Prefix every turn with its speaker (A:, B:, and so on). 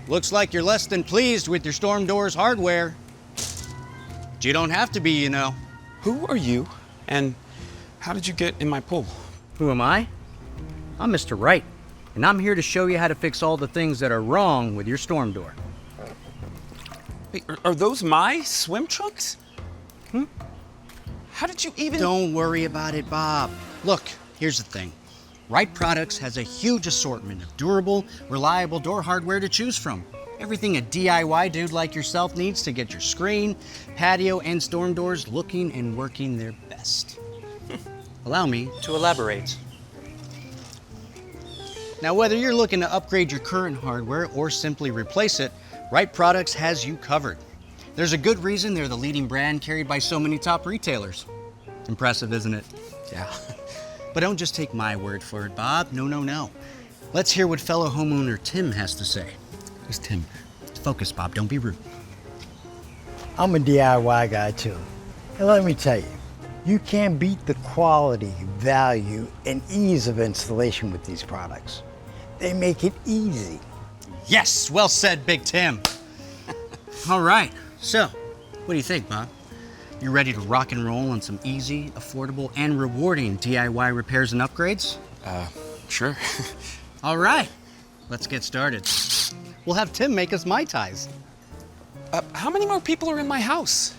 A: Looks like you're less than pleased with your storm doors hardware. But you don't have to be, you know.
B: Who are you, and how did you get in my pool?
A: Who am I? I'm Mr. Wright, and I'm here to show you how to fix all the things that are wrong with your storm door.
B: Wait, are those my swim trunks? How did you even...
A: Don't worry about it, Bob. Look, here's the thing. Wright Products has a huge assortment of durable, reliable door hardware to choose from. Everything a DIY dude like yourself needs to get your screen, patio, and storm doors looking and working their best. Allow me to elaborate. Now, whether you're looking to upgrade your current hardware or simply replace it, Wright Products has you covered. There's a good reason they're the leading brand carried by so many top retailers. Impressive, isn't it?
B: Yeah.
A: But don't just take my word for it, Bob. No. Let's hear what fellow homeowner Tim has to say.
B: Who's Tim?
A: Focus, Bob. Don't be rude.
C: I'm a DIY guy too. And let me tell you, you can't beat the quality, value, and ease of installation with these products. They make it easy.
A: Yes, well said, Big Tim. All right, so what do you think, Bob? You ready to rock and roll on some easy, affordable, and rewarding DIY repairs and upgrades?
B: Sure.
A: All right, let's get started. We'll have Tim make us Mai Tais.
B: How many more people are in my house?